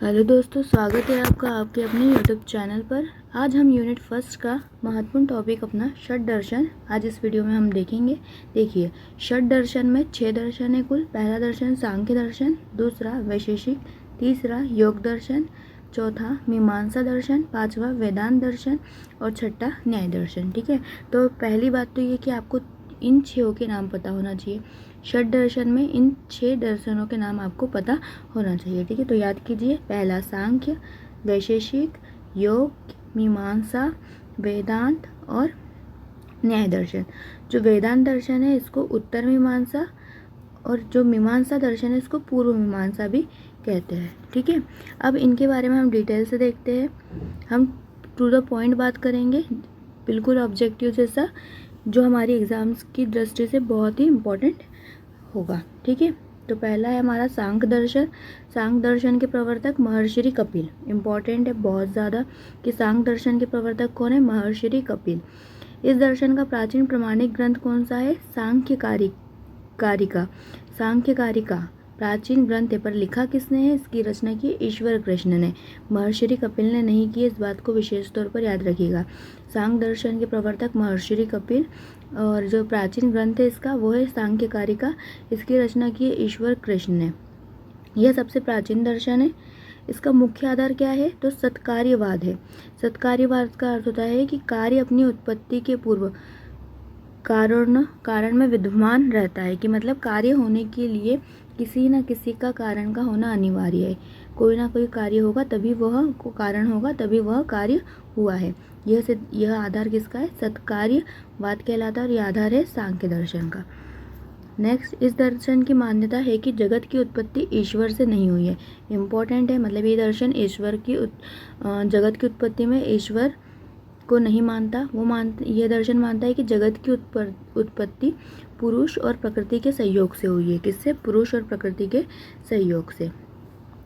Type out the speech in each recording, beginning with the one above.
Hello दोस्तों, स्वागत है आपका आपके अपने यूट्यूब चैनल पर। आज हम यूनिट फर्स्ट का महत्वपूर्ण टॉपिक अपना षट दर्शन आज इस वीडियो में हम देखेंगे। देखिए, षट दर्शन में 6 दर्शन है कुल। पहला दर्शन सांख्य दर्शन, दूसरा वैशेषिक, तीसरा योग दर्शन, चौथा मीमांसा दर्शन, पांचवा वेदांत दर्शन और छठा न्याय दर्शन। ठीक है, तो पहली बात तो ये कि आपको इन 6 के नाम पता होना चाहिए। षट दर्शन में इन 6 दर्शनों के नाम आपको पता होना चाहिए। ठीक है, तो याद कीजिए, पहला सांख्य, वैशेषिक, योग, मीमांसा, वेदांत और न्याय दर्शन। जो वेदांत दर्शन है इसको उत्तर मीमांसा और जो मीमांसा दर्शन है इसको पूर्व मीमांसा भी कहते हैं। ठीक है, अब इनके बारे में हम डिटेल से देखते हैं। हम टू द पॉइंट बात करेंगे, बिल्कुल ऑब्जेक्टिव जैसा, जो हमारी एग्जाम्स की दृष्टि से बहुत ही इम्पोर्टेंट होगा। ठीक है, तो पहला है हमारा सांख्य दर्शन। सांख्य दर्शन के प्रवर्तक महर्षि कपिल। इम्पॉर्टेंट है बहुत ज़्यादा कि सांख्य दर्शन के प्रवर्तक कौन है? महर्षि कपिल। इस दर्शन का प्राचीन प्रमाणिक ग्रंथ कौन सा है? सांख्यकारिका। सांख्यकारिका प्राचीन ग्रंथ है, पर लिखा किसने है? इसकी रचना की ईश्वर कृष्ण ने, महर्षि कपिल ने नहीं की। इस बात को विशेष तौर पर याद रखिएगा। सांख्य दर्शन के प्रवर्तक महर्षि कपिल और जो प्राचीन ग्रंथ है इसका वो है सांख्यकारिका। इसकी रचना की है ईश्वर कृष्ण ने। यह सबसे प्राचीन दर्शन है। इसका मुख्य आधार क्या है? तो सत्कार्यवाद है। सत्कार्यवाद का अर्थ होता है कि कार्य अपनी उत्पत्ति के पूर्व कारण में विद्यमान रहता है, कि मतलब कार्य होने के लिए किसी न किसी का कारण का होना अनिवार्य है। कोई ना कोई कार्य होगा तभी वह कारण होगा, तभी वह कार्य हुआ है। यह आधार किसका है? सत्कार्यवाद कहलाता है और यह आधार है सांख्य दर्शन का। नेक्स्ट, इस दर्शन की मान्यता है कि जगत की उत्पत्ति ईश्वर से नहीं हुई है। इम्पोर्टेंट है, मतलब ये दर्शन जगत की उत्पत्ति में ईश्वर को नहीं मानता। यह दर्शन मानता है कि जगत की उत्पत्ति पुरुष और प्रकृति के सहयोग से हुई है। किससे? पुरुष और प्रकृति के सहयोग से।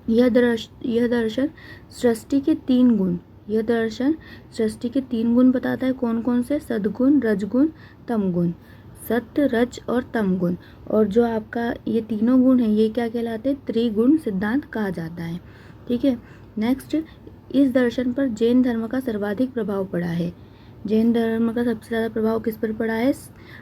यह दर्शन सृष्टि के 3 गुण यह दर्शन सृष्टि के 3 गुण बताता है। कौन कौन से? सद्गुण, रजगुण, तमगुण। सत्य, रज और तमगुण। और जो आपका ये तीनों गुण हैं ये क्या कहलाते हैं? त्रिगुण सिद्धांत कहा जाता है। ठीक है, नेक्स्ट, इस दर्शन पर जैन धर्म का सर्वाधिक प्रभाव पड़ा है। जैन धर्म का सबसे ज़्यादा प्रभाव किस पर पड़ा है?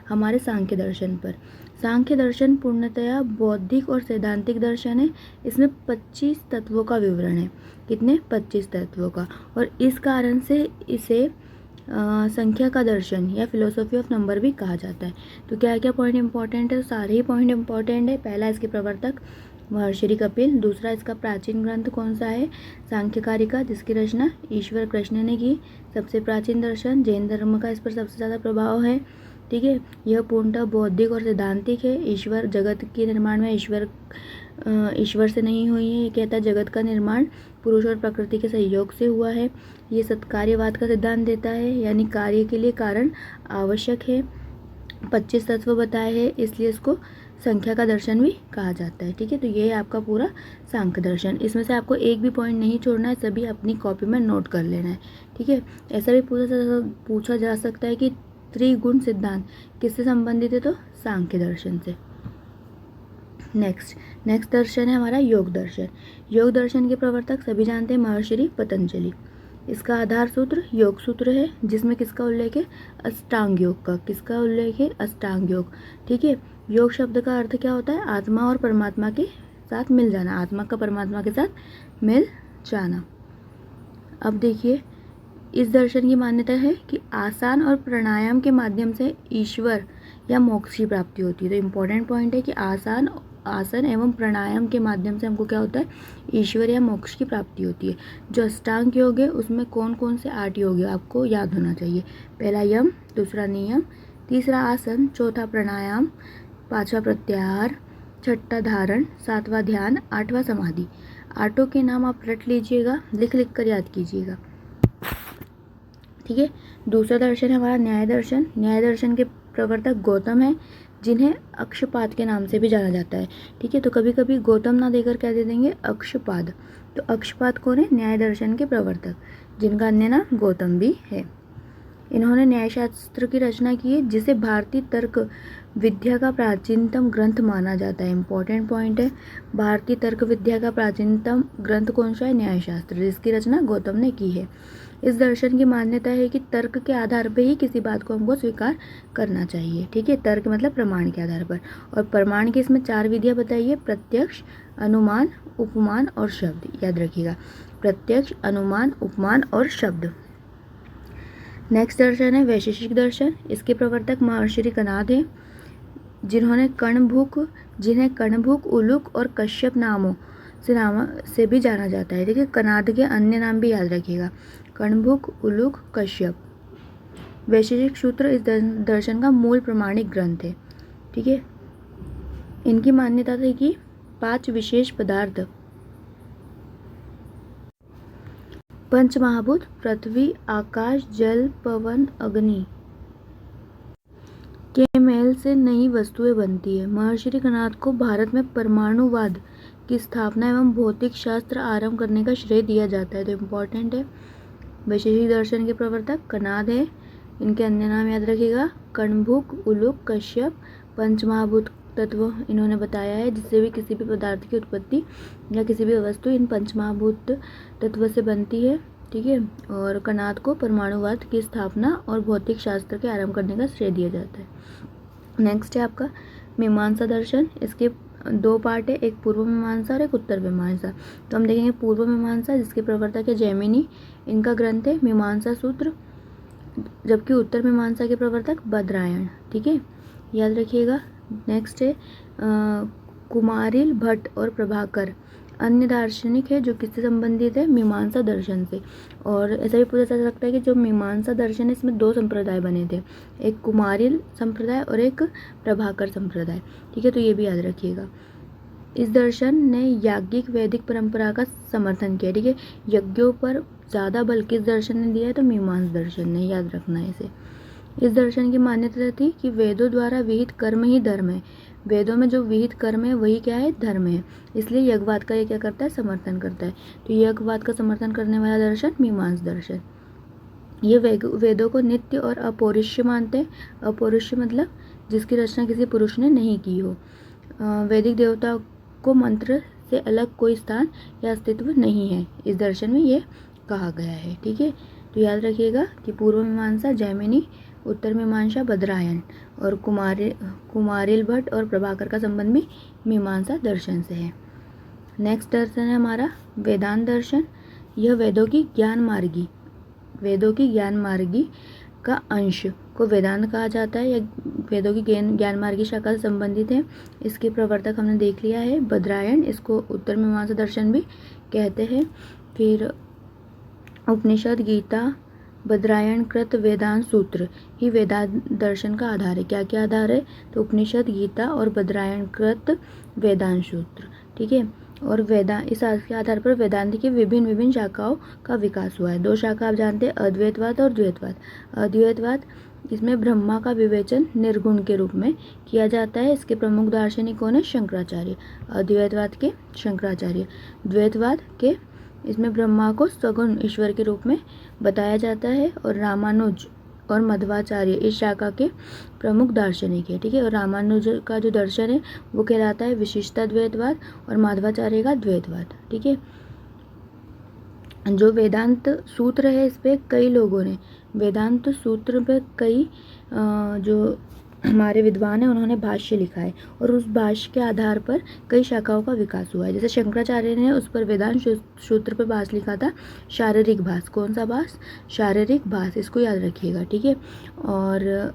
हमारे सांख्य दर्शन पर। सांख्य दर्शन पूर्णतया बौद्धिक और सैद्धांतिक दर्शन है। इसमें 25 तत्वों का विवरण है। कितने? 25 तत्वों का। और इस कारण से इसे संख्या का दर्शन या फिलोसॉफी ऑफ नंबर भी कहा जाता है। तो क्या क्या पॉइंट इंपॉर्टेंट है? सारे ही पॉइंट इंपॉर्टेंट है। पहला, इसके प्रवर्तक महर्षि कपिल। दूसरा, इसका प्राचीन ग्रंथ कौन सा है? सांख्यकारिका, जिसकी रचना ईश्वर कृष्ण ने की। सबसे प्राचीन दर्शन, जैन धर्म का इस पर सबसे ज़्यादा प्रभाव है। ठीक है, यह पूर्णतः बौद्धिक और सैद्धांतिक है। ईश्वर जगत के निर्माण में ईश्वर से नहीं हुई है। ये कहता है जगत का निर्माण पुरुष और प्रकृति के सहयोग से हुआ है। ये सत्कार्यवाद का सिद्धांत देता है, यानी कार्य के लिए कारण आवश्यक है। 25 तत्व बताए हैं, इसलिए इसको संख्या का दर्शन भी कहा जाता है। ठीक है, तो ये है आपका पूरा सांख्य दर्शन। इसमें से आपको एक भी पॉइंट नहीं छोड़ना है, सभी अपनी कॉपी में नोट कर लेना है। ठीक है, ऐसा भी पूछा जा सकता है कि त्रिगुण सिद्धांत किससे संबंधित है? तो सांख्य दर्शन से। नेक्स्ट दर्शन है हमारा योग दर्शन। योग दर्शन के प्रवर्तक सभी जानते हैं, महर्षि पतंजलि। इसका आधार सूत्र योग सूत्र है, जिसमें किसका उल्लेख है? अष्टांग योग का। किसका उल्लेख है? अष्टांग योग। ठीक है, योग शब्द का अर्थ क्या होता है? आत्मा और परमात्मा के साथ मिल जाना। आत्मा का परमात्मा के साथ मिल जाना। अब देखिए, इस दर्शन की मान्यता है कि आसन और प्राणायाम के माध्यम से ईश्वर या मोक्ष की प्राप्ति होती है। तो इम्पोर्टेंट पॉइंट है कि आसन एवं प्राणायाम के माध्यम से हमको क्या होता है? ईश्वर या मोक्ष की प्राप्ति होती है। जो अष्टांग योग है उसमें कौन कौन से 8 योग है आपको याद होना चाहिए। पहला यम, दूसरा नियम, तीसरा आसन, चौथा प्राणायाम, पांचवा प्रत्याहार, छठा धारण, सातवां ध्यान, आठवां समाधि। 8 के नाम आप रट लीजिएगा, लिख कर याद कीजिएगा। ठीक है, दूसरा दर्शन है हमारा न्याय दर्शन। न्याय दर्शन के प्रवर्तक गौतम है, जिन्हें अक्षपाद के नाम से भी जाना जाता है। ठीक है, तो कभी कभी गौतम ना देकर क्या दे देंगे? अक्षपाद। तो अक्षपाद कौन है? न्याय दर्शन के प्रवर्तक, जिनका अन्य नाम गौतम भी है। इन्होंने न्यायशास्त्र की रचना की है, जिसे भारतीय तर्क विद्या का प्राचीनतम ग्रंथ माना जाता है। इंपॉर्टेंट पॉइंट है, भारतीय तर्क विद्या का प्राचीनतम ग्रंथ कौन सा है? न्यायशास्त्र, जिसकी रचना गौतम ने की है। इस दर्शन की मान्यता है कि तर्क के आधार पर ही किसी बात को हमको स्वीकार करना चाहिए। ठीक है, तर्क मतलब प्रमाण के आधार पर। और प्रमाण की इसमें 4 विधियां बताइए, प्रत्यक्ष, अनुमान, उपमान और शब्द। याद रखिएगा, प्रत्यक्ष, अनुमान, उपमान और शब्द। नेक्स्ट दर्शन है वैशेषिक दर्शन। इसके प्रवर्तक महर्षि कणाद हैं, जिन्हें कण्वुक, उलुक और कश्यप नामों से भी जाना जाता है। ठीक है, कणाद के अन्य नाम भी याद रखिएगा, कण्वुक, उलुक, कश्यप। वैशेषिक सूत्र इस दर्शन का मूल प्रमाणिक ग्रंथ है। ठीक है, इनकी मान्यता थी कि 5 विशेष पदार्थ, पंच महाभूत, पृथ्वी, आकाश, जल, पवन, अग्नि के मेल से नई वस्तुएं बनती है। महर्षि कणाद को भारत में परमाणुवाद की स्थापना एवं भौतिक शास्त्र आरंभ करने का श्रेय दिया जाता है। तो इम्पोर्टेंट है, वैशेषिक दर्शन के प्रवर्तक कणाद है। इनके अन्य नाम याद रखिएगा, कण्वुक, उलुक, कश्यप। पंचमहाभूत तत्व इन्होंने बताया है, जिससे भी किसी भी पदार्थ की उत्पत्ति या किसी भी वस्तु इन पंचमहाभूत तत्व से बनती है। ठीक है, और कणाद को परमाणुवाद की स्थापना और भौतिक शास्त्र के आरंभ करने का श्रेय दिया जाता है। नेक्स्ट है आपका मीमांसा दर्शन। इसके 2 पार्ट है, एक पूर्व मीमांसा और एक उत्तर मीमांसा। तो हम देखेंगे पूर्व मीमांसा, जिसके प्रवर्तक है जैमिनी, इनका ग्रंथ है मीमांसा सूत्र। जबकि उत्तर मीमांसा के प्रवर्तक बद्रायण। ठीक है, याद रखिएगा। नेक्स्ट है कुमारिल भट्ट और प्रभाकर, अन्य दार्शनिक है जो किससे संबंधित है? मीमांसा दर्शन से। और ऐसा भी पूछा जा सकता है कि जो मीमांसा दर्शन है, इसमें 2 संप्रदाय बने थे, एक कुमारिल संप्रदाय और एक प्रभाकर संप्रदाय। ठीक है, तो ये भी याद रखिएगा। इस दर्शन ने याज्ञिक वैदिक परंपरा का समर्थन किया। ठीक है, यज्ञों पर ज़्यादा बल किस दर्शन ने दिया है? तो मीमांसा दर्शन ने, याद रखना है इसे। इस दर्शन की मान्यता थी कि वेदों द्वारा विहित कर्म ही धर्म है। वेदों में जो विहित कर्म है वही क्या है? धर्म है। इसलिए यज्ञवाद का ये क्या करता है? समर्थन करता है। तो यज्ञवाद का समर्थन करने वाला दर्शन मीमांसा दर्शन। ये वेदों को नित्य और अपौरुष्य मानते हैं। अपौरुष्य मतलब जिसकी रचना किसी पुरुष ने नहीं की हो। वैदिक देवता को मंत्र से अलग कोई स्थान या अस्तित्व नहीं है, इस दर्शन में ये कहा गया है। ठीक है, तो याद रखिएगा कि पूर्व मीमांसा जैमिनी, उत्तर मीमांसा बद्रायण और कुमारिल भट्ट और प्रभाकर का संबंध भी मीमांसा दर्शन से है। नेक्स्ट दर्शन है हमारा वेदांत दर्शन। यह वेदों की ज्ञान मार्गी का अंश को वेदांत कहा जाता है, या वेदों की ज्ञान मार्गी शाखा से संबंधित है। इसके प्रवर्तक हमने देख लिया है बद्रायण, इसको उत्तर मीमांसा दर्शन भी कहते हैं। फिर उपनिषद, गीता, बद्रायण कृत वेदांत सूत्र ही वेदांत दर्शन का आधार है। क्या क्या आधार है? तो उपनिषद, गीता और बद्रायण कृत वेदांत सूत्र। ठीक है, और इस के आधार पर वेदांत की विभिन्न शाखाओं का विकास हुआ है। 2 शाखा आप जानते हैं, अद्वैतवाद और द्वैतवाद। अद्वैतवाद, इसमें ब्रह्मा का विवेचन निर्गुण के रूप में किया जाता है। इसके प्रमुख दार्शनिक कौन है? शंकराचार्य। अद्वैतवाद के शंकराचार्य। द्वैतवाद के इसमें ब्रह्मा को सगुण ईश्वर के रूप में बताया जाता है। और रामानुज और मध्वाचार्य इस शाखा के प्रमुख दार्शनिक है। ठीक है, और रामानुज का जो दर्शन है वो कहलाता है विशिष्टा द्वैतवाद और माधवाचार्य का द्वैतवाद। ठीक है, जो वेदांत सूत्र है इस पे कई लोगों ने वेदांत सूत्र पे कई जो हमारे विद्वान हैं उन्होंने भाष्य लिखा है, और उस भाष्य के आधार पर कई शाखाओं का विकास हुआ है। जैसे शंकराचार्य ने उस पर वेदांत सूत्र पर भाष्य लिखा था, शारीरिक भाष्य। कौन सा भाष्य? शारीरिक भाष्य, इसको याद रखिएगा। ठीक है, और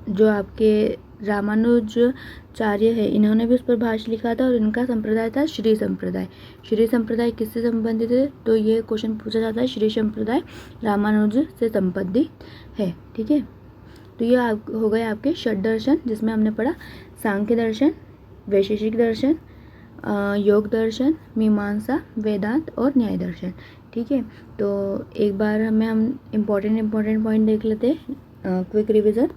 जो आपके रामानुजाचार्य है इन्होंने भी उस पर भाष्य लिखा था, और इनका संप्रदाय था श्री संप्रदाय। श्री संप्रदाय किससे संबंधित है? तो ये क्वेश्चन पूछा जाता है, श्री संप्रदाय रामानुज से संबंधित है। ठीक है, तो ये हो गए आपके षट दर्शन, जिसमें हमने पढ़ा सांख्य दर्शन, वैशेषिक दर्शन, योग दर्शन, मीमांसा, वेदांत और न्याय दर्शन। ठीक है, तो एक बार हम इम्पोर्टेंट पॉइंट देख लेते हैं, क्विक रिविजन।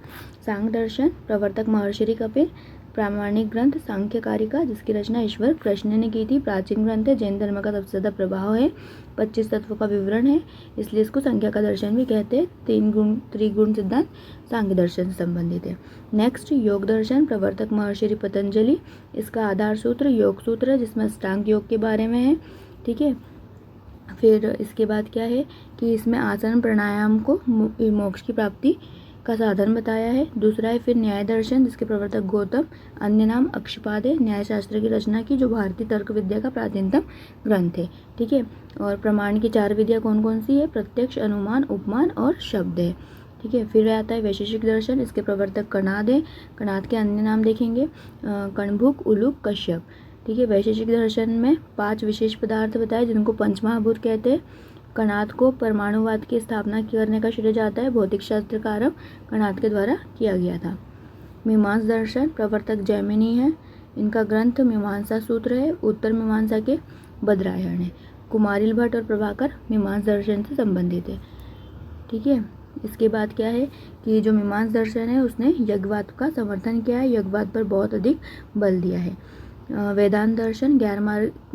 सांख्य दर्शन, प्रवर्तक महर्षि कपिल। प्रामाणिक ग्रंथ सांख्यकारिका, जिसकी रचना ईश्वर कृष्ण ने की थी। प्राचीन ग्रंथ है, जैन धर्म का सबसे ज़्यादा प्रभाव है। 25 तत्वों का विवरण है, इसलिए इसको संख्या का दर्शन भी कहते हैं। 3 गुण त्रिगुण सिद्धांत सांख्य दर्शन से संबंधित है। नेक्स्ट, योग दर्शन, प्रवर्तक महर्षि पतंजलि। इसका आधार सूत्र योग सूत्र है, जिसमें अष्टांग योग के बारे में है। ठीक है, फिर इसके बाद क्या है कि इसमें आसन प्राणायाम को मोक्ष की प्राप्ति का साधन बताया है। दूसरा है फिर न्याय दर्शन, जिसके प्रवर्तक गौतम, अन्य नाम अक्षपाद है, न्याय शास्त्र की रचना की, जो भारतीय तर्क विद्या का प्राचीनतम ग्रंथ है। ठीक है, और प्रमाण की 4 विधियाँ कौन कौन सी है? प्रत्यक्ष, अनुमान, उपमान और शब्द है। ठीक है, फिर आता है वैशेषिक दर्शन, इसके प्रवर्तक कणाद है। कणाद के अन्य नाम देखेंगे कणभुक, उलूक, कश्यप। ठीक है, वैशेषिक दर्शन में 5 विशेष पदार्थ बताए, जिनको पंचमहाभूत कहते हैं। कणाद को परमाणुवाद की स्थापना करने का श्रेय जाता है। भौतिक शास्त्र का आरंभ कणाद के द्वारा किया गया था। मीमांसा दर्शन, प्रवर्तक जैमिनी है। इनका ग्रंथ मीमांसा सूत्र है, उत्तर मीमांसा के बद्रायण है। कुमारिल भट्ट और प्रभाकर मीमांसा दर्शन से संबंधित है। ठीक है, इसके बाद क्या है कि जो मीमांसा दर्शन है उसने यज्ञवाद का समर्थन किया है, यज्ञवाद पर बहुत अधिक बल दिया है। वेदांत दर्शन, ज्ञान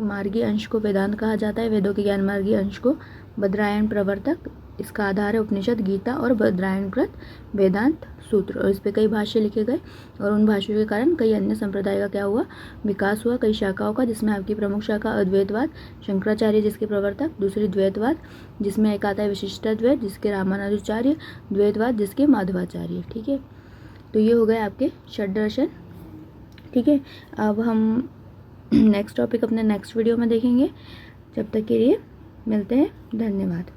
मार्गी अंश को वेदांत कहा जाता है, वेदों के ज्ञान मार्गी अंश को। बद्रायण प्रवर्तक, इसका आधार है उपनिषद, गीता और बद्रायणकृत वेदांत सूत्र, और इस पे कई भाष्य लिखे गए, और उन भाष्यों के कारण कई अन्य संप्रदाय का क्या हुआ? विकास हुआ, कई शाखाओं का, जिसमें आपकी प्रमुख शाखा अद्वैतवाद, शंकराचार्य जिसके प्रवर्तक, दूसरी द्वैतवाद, जिसमें एक आता है विशिष्टाद्वैत, जिसके रामानुजाचार्य, द्वैतवाद जिसके माधवाचार्य। ठीक है, तो ये हो गए आपके षड दर्शन। ठीक है, अब हम नेक्स्ट टॉपिक अपने नेक्स्ट वीडियो में देखेंगे। जब तक के लिए मिलते हैं, धन्यवाद।